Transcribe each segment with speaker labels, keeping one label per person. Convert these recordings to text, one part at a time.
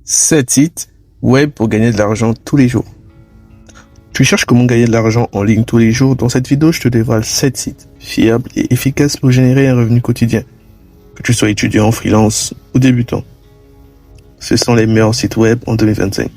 Speaker 1: 7 sites web pour gagner de l'argent tous les jours. Tu cherches comment gagner de l'argent en ligne tous les jours? Dans cette vidéo, je te dévoile 7 sites fiables et efficaces pour générer un revenu quotidien, que tu sois étudiant, freelance ou débutant. Ce sont les meilleurs sites web en 2025.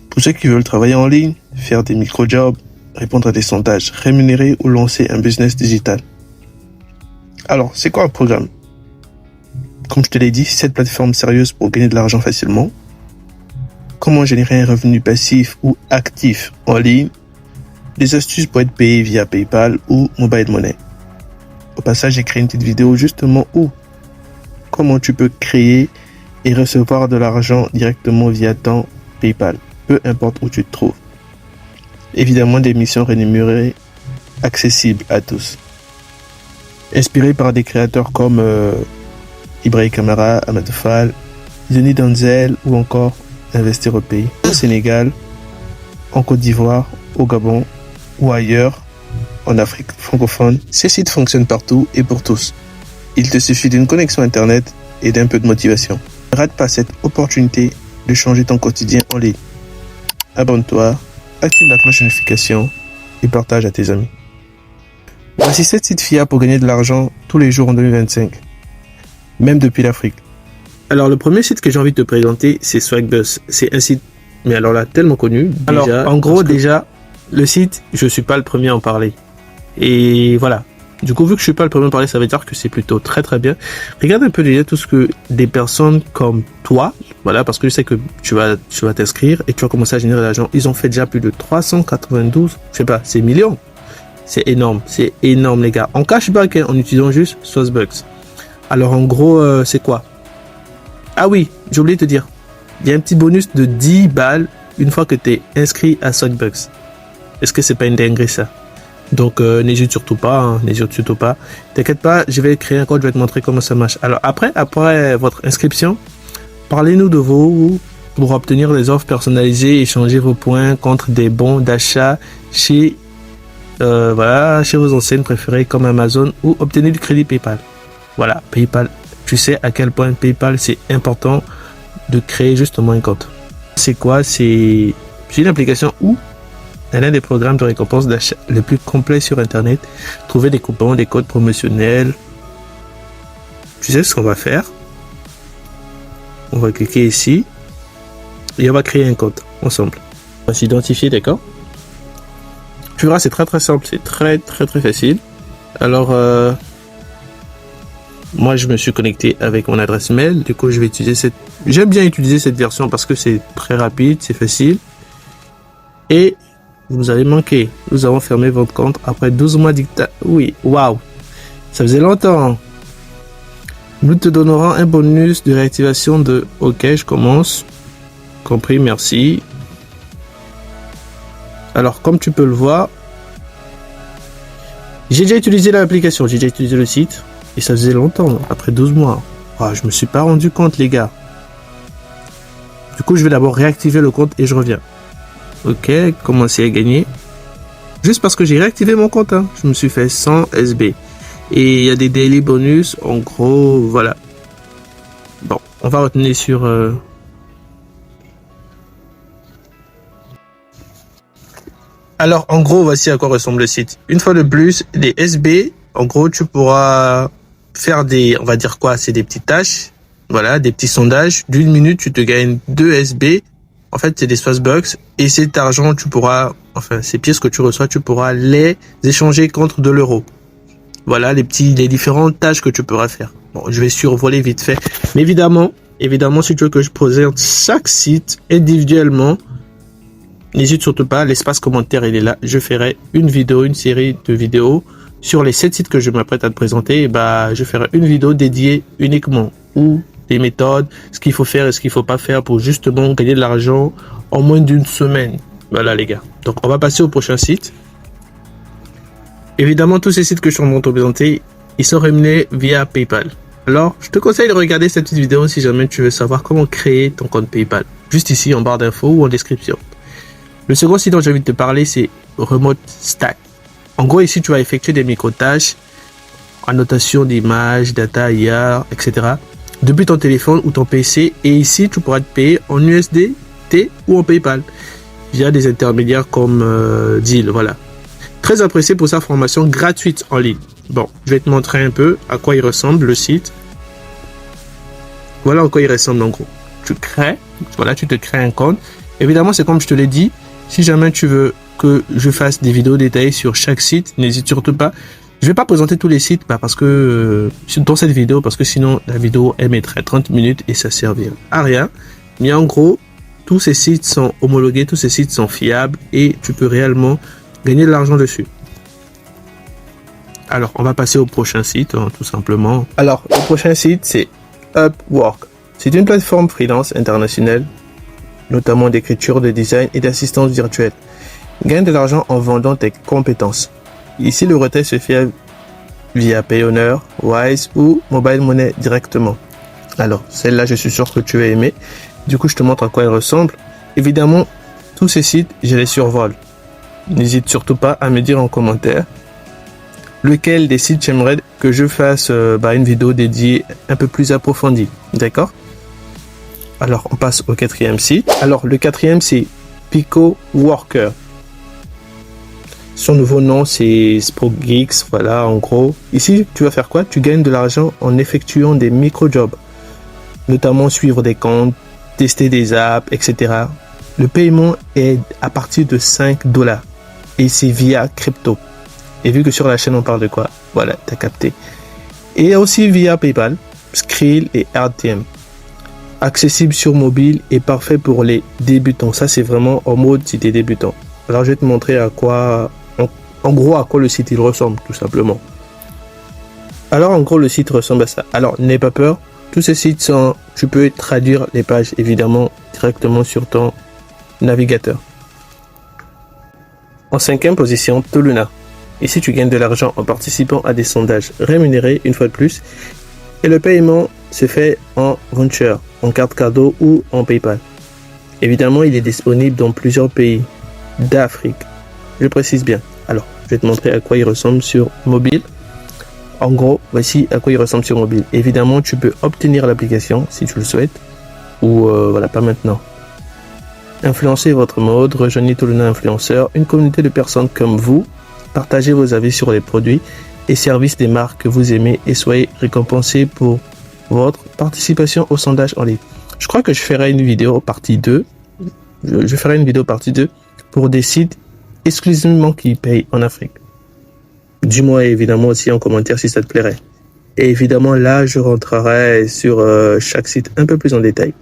Speaker 1: Pour ceux qui veulent travailler en ligne, faire des micro-jobs, répondre à des sondages rémunérés ou lancer un business digital. Alors, c'est quoi un programme? Comme je te l'ai dit, 7 plateformes sérieuses pour gagner de l'argent facilement. Comment générer un revenu passif ou actif en ligne. Des astuces pour être payé via PayPal ou Mobile Money. Au passage, j'ai créé une petite vidéo justement où comment tu peux créer et recevoir de l'argent directement via ton PayPal, peu importe où tu te trouves. Évidemment, des missions rémunérées accessibles à tous. Inspiré par des créateurs comme Ibrahim Kamara, Amadou Fall, Denis Denzel ou encore Investir au pays, au Sénégal, en Côte d'Ivoire, au Gabon ou ailleurs en Afrique francophone. Ces sites fonctionnent partout et pour tous. Il te suffit d'une connexion internet et d'un peu de motivation. Ne rate pas cette opportunité de changer ton quotidien en ligne. Abonne-toi, active la cloche de notification et partage à tes amis. Voici 7 sites fiables pour gagner de l'argent tous les jours en 2025, même depuis l'Afrique. Alors, le premier site que j'ai envie de te présenter, c'est Swagbucks. C'est un site, mais alors là, tellement connu. Alors, en gros, déjà, le site, je suis pas le premier à en parler. Et voilà. Du coup, vu que je suis pas le premier à en parler, ça veut dire que c'est plutôt très très bien. Regarde un peu déjà tout ce que des personnes comme toi, voilà, parce que je sais que tu vas t'inscrire et tu vas commencer à générer de l'argent. Ils ont fait déjà plus de 392, je sais pas, c'est millions. C'est énorme, les gars. En cashback, hein, en utilisant juste Swagbucks. Alors, en gros, c'est quoi? Ah oui, j'ai oublié de te dire. Il y a un petit bonus de 10 balles une fois que tu es inscrit à Swagbucks. Est-ce que c'est pas une dinguerie ça? Donc n'hésite surtout pas, hein, n'hésite surtout pas. T'inquiète pas, je vais créer un code, je vais te montrer comment ça marche. Alors après votre inscription, parlez-nous de vous pour obtenir des offres personnalisées, échanger vos points contre des bons d'achat chez chez vos enseignes préférées comme Amazon ou obtenir du crédit PayPal. Voilà, PayPal. Tu sais à quel point PayPal c'est important de créer justement un compte. C'est quoi? C'est une application où elle a des programmes de récompense d'achat les plus complets sur Internet. Trouver des coupons, des codes promotionnels. Tu sais ce qu'on va faire? On va cliquer ici et on va créer un compte ensemble. On va s'identifier, d'accord? Tu verras, c'est très très simple, c'est très facile. Alors moi, je me suis connecté avec mon adresse mail. Du coup, je vais utiliser j'aime bien utiliser cette version parce que c'est très rapide, c'est facile. Et vous nous avez manqué. Nous avons fermé votre compte après 12 mois dictat. Oui, waouh. Ça faisait longtemps. Nous te donnerons un bonus de réactivation de OK, je commence. Compris, merci. Alors, comme tu peux le voir, j'ai déjà utilisé l'application, j'ai déjà utilisé le site. Et ça faisait longtemps, après 12 mois. Oh, je me suis pas rendu compte, les gars. Du coup, je vais d'abord réactiver le compte et je reviens. Ok, commencer à gagner. Juste parce que j'ai réactivé mon compte, hein. Je me suis fait 100 SB. Et il y a des daily bonus, en gros, voilà. Bon, on va retenir sur... Alors, en gros, voici à quoi ressemble le site. Une fois de plus, les SB, en gros, tu pourras faire on va dire quoi, c'est des petites tâches, voilà, des petits sondages. D'1 minute, tu te gagnes 2 SB. En fait, c'est des Swagbucks. Et cet argent, ces pièces que tu reçois, tu pourras les échanger contre de l'euro. Voilà, les différentes tâches que tu pourras faire. Bon, je vais survoler vite fait. Mais évidemment, si tu veux que je présente chaque site individuellement, n'hésite surtout pas, l'espace commentaire, il est là. Je ferai une série de vidéos sur les 7 sites que je m'apprête à te présenter. Je ferai une vidéo dédiée uniquement où les méthodes, ce qu'il faut faire et ce qu'il faut pas faire pour justement gagner de l'argent en moins d'une semaine. Voilà les gars. Donc on va passer au prochain site. Évidemment, tous ces sites que je suis en train de te présenter, ils sont rémunérés via PayPal. Alors, je te conseille de regarder cette petite vidéo si jamais tu veux savoir comment créer ton compte PayPal. Juste ici en barre d'infos ou en description. Le second site dont j'ai envie de te parler, c'est Remote Stack. En gros, ici, tu vas effectuer des micro-tâches, annotation d'images, data, IA, etc. depuis ton téléphone ou ton PC. Et ici, tu pourras te payer en USDT ou en PayPal via des intermédiaires comme Deal. Voilà. Très apprécié pour sa formation gratuite en ligne. Bon, je vais te montrer un peu à quoi il ressemble le site. Voilà à quoi il ressemble en gros. Tu te crées un compte. Évidemment, c'est comme je te l'ai dit. Si jamais tu veux que je fasse des vidéos détaillées sur chaque site, n'hésite surtout pas. Je vais pas présenter tous les sites parce que dans cette vidéo, parce que sinon la vidéo elle mettrait 30 minutes et ça servirait à rien. Mais en gros, tous ces sites sont homologués, tous ces sites sont fiables et tu peux réellement gagner de l'argent dessus. Alors, on va passer au prochain site, tout simplement. Alors, le prochain site, c'est Upwork. C'est une plateforme freelance internationale, notamment d'écriture, de design et d'assistance virtuelle. Gagne de l'argent en vendant tes compétences. Ici, le retrait se fait via Payoneer, Wise ou Mobile Money directement. Alors, celle-là, je suis sûr que tu vas aimer. Du coup, je te montre à quoi elle ressemble. Évidemment, tous ces sites, je les survole. N'hésite surtout pas à me dire en commentaire lequel des sites j'aimerais que je fasse une vidéo dédiée un peu plus approfondie. D'accord? Alors, on passe au quatrième site. Alors, le quatrième, c'est Pico Worker. Son nouveau nom, c'est SpokeGeeks. Voilà, en gros. Ici, tu vas faire quoi? Tu gagnes de l'argent en effectuant des micro-jobs. Notamment suivre des comptes, tester des apps, etc. Le paiement est à partir de $5. Et c'est via crypto. Et vu que sur la chaîne, on parle de quoi? Voilà, t'as capté. Et aussi via PayPal, Skrill et RTM. Accessible sur mobile et parfait pour les débutants. Ça, c'est vraiment en mode si t'es débutant. Alors, je vais te montrer à quoi, en gros, à quoi le site il ressemble, tout simplement. Alors, en gros, le site ressemble à ça. Alors, n'aie pas peur. Tous ces sites sont, tu peux traduire les pages, évidemment, directement sur ton navigateur. En cinquième position, Toluna. Ici, tu gagnes de l'argent en participant à des sondages rémunérés, une fois de plus. Et le paiement se fait en voucher, en carte cadeau ou en PayPal. Évidemment, il est disponible dans plusieurs pays d'Afrique. Je précise bien. Alors, je vais te montrer à quoi il ressemble sur mobile. En gros, voici à quoi il ressemble sur mobile. Évidemment, tu peux obtenir l'application si tu le souhaites. Ou voilà, pas maintenant. Influencez votre mode, rejoignez Toluna Influenceur, une communauté de personnes comme vous. Partagez vos avis sur les produits et services des marques que vous aimez et soyez récompensés pour votre participation au sondage en ligne. Je crois que je ferai une vidéo partie 2. Je ferai une vidéo partie 2 pour des sites exclusivement qui payent en Afrique. Dis-moi évidemment aussi en commentaire si ça te plairait. Et évidemment là, je rentrerai sur chaque site un peu plus en détail.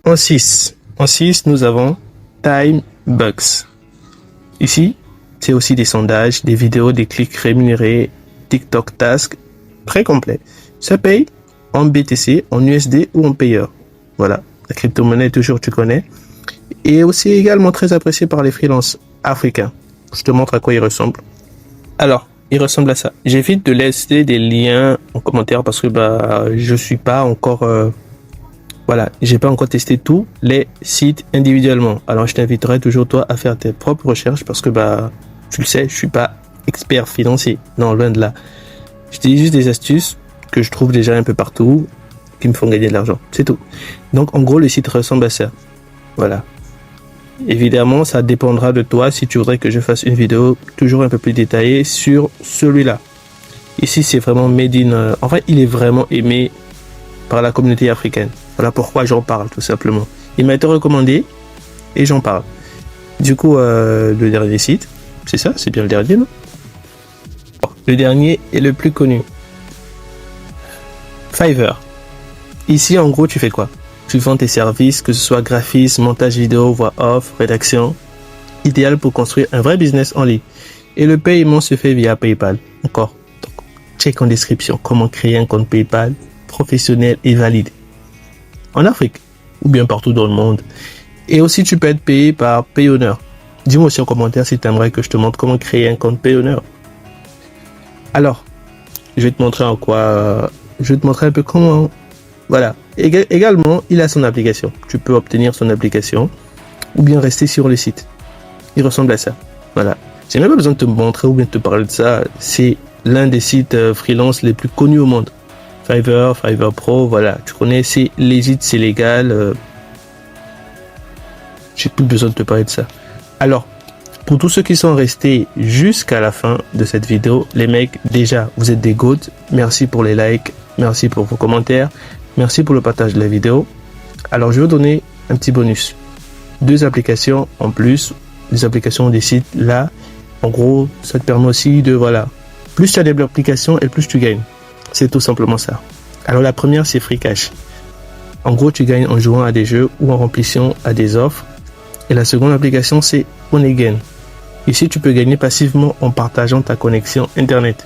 Speaker 1: En 6, nous avons TimeBucks. Ici, c'est aussi des sondages, des vidéos, des clics rémunérés, TikTok Task, très complet. Ça paye en BTC, en USD ou en payeur. Voilà, la crypto-monnaie toujours tu connais. Et aussi également très apprécié par les freelances africains. Je te montre à quoi il ressemble. Alors, il ressemble à ça. J'évite de laisser des liens en commentaire parce que je suis pas encore... j'ai pas encore testé tous les sites individuellement. Alors, je t'inviterai toujours toi à faire tes propres recherches parce que tu le sais, je suis pas expert financier. Non, loin de là. Je te dis juste des astuces que je trouve déjà un peu partout qui me font gagner de l'argent. C'est tout. Donc, en gros, le site ressemble à ça. Voilà. Évidemment, ça dépendra de toi si tu voudrais que je fasse une vidéo toujours un peu plus détaillée sur celui-là. Ici, c'est vraiment made in... En fait, il est vraiment aimé par la communauté africaine. Voilà pourquoi j'en parle, tout simplement. Il m'a été recommandé et j'en parle. Du coup, le dernier site, c'est ça, c'est bien le dernier, non? Le dernier est le plus connu. Fiverr. Ici, en gros, tu fais quoi? Tu vends tes services, que ce soit graphisme, montage vidéo, voix off, rédaction. Idéal pour construire un vrai business en ligne. Et le paiement se fait via PayPal. Encore. Donc, check en description comment créer un compte PayPal professionnel et valide. En Afrique ou bien partout dans le monde. Et aussi, tu peux être payé par Payoneer. Dis-moi aussi en commentaire si tu aimerais que je te montre comment créer un compte Payoneer. Alors, je vais te montrer en quoi... Je vais te montrer un peu comment... Voilà. Également, il a son application. Tu peux obtenir son application ou bien rester sur le site. Il ressemble à ça. Voilà. J'ai même pas besoin de te montrer ou bien de te parler de ça. C'est l'un des sites freelance les plus connus au monde. Fiverr, Fiverr Pro, voilà, tu connais, c'est legit, c'est légal. J'ai plus besoin de te parler de ça. Alors, pour tous ceux qui sont restés jusqu'à la fin de cette vidéo, les mecs, déjà, vous êtes des goats. Merci pour les likes, merci pour vos commentaires, merci pour le partage de la vidéo. Alors, je vais vous donner un petit bonus. 2 applications en plus, des applications des sites là. En gros, ça te permet aussi de, voilà, plus tu as des applications et plus tu gagnes. C'est tout simplement ça. Alors, la première, c'est Free Cash. En gros, tu gagnes en jouant à des jeux ou en remplissant à des offres. Et la seconde application, c'est Onagain. Ici, tu peux gagner passivement en partageant ta connexion Internet.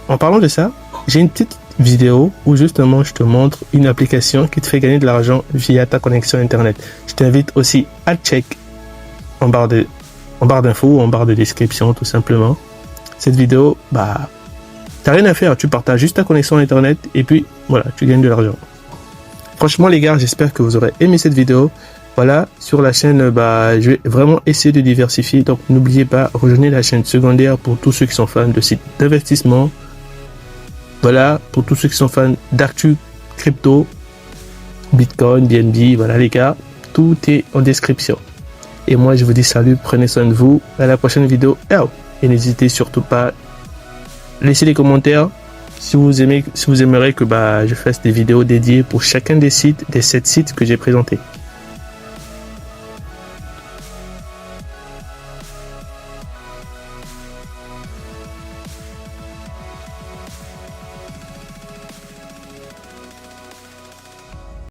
Speaker 1: En parlant de ça, j'ai une petite vidéo où justement je te montre une application qui te fait gagner de l'argent via ta connexion Internet. Je t'invite aussi à check en barre d'infos ou en barre de description tout simplement. Cette vidéo, bah, t'as rien à faire, tu partages juste ta connexion Internet et puis voilà, tu gagnes de l'argent. Franchement les gars, j'espère que vous aurez aimé cette vidéo. Voilà, sur la chaîne, bah, je vais vraiment essayer de diversifier. Donc, n'oubliez pas, rejoignez la chaîne secondaire pour tous ceux qui sont fans de sites d'investissement. Voilà, pour tous ceux qui sont fans d'actu, crypto, Bitcoin, BNB. Voilà, les gars, tout est en description. Et moi, je vous dis salut, prenez soin de vous. À la prochaine vidéo. Ciao. Et n'hésitez surtout pas, laissez les commentaires si vous aimez, si vous aimeriez que bah, je fasse des vidéos dédiées pour chacun des sites, des 7 sites que j'ai présentés.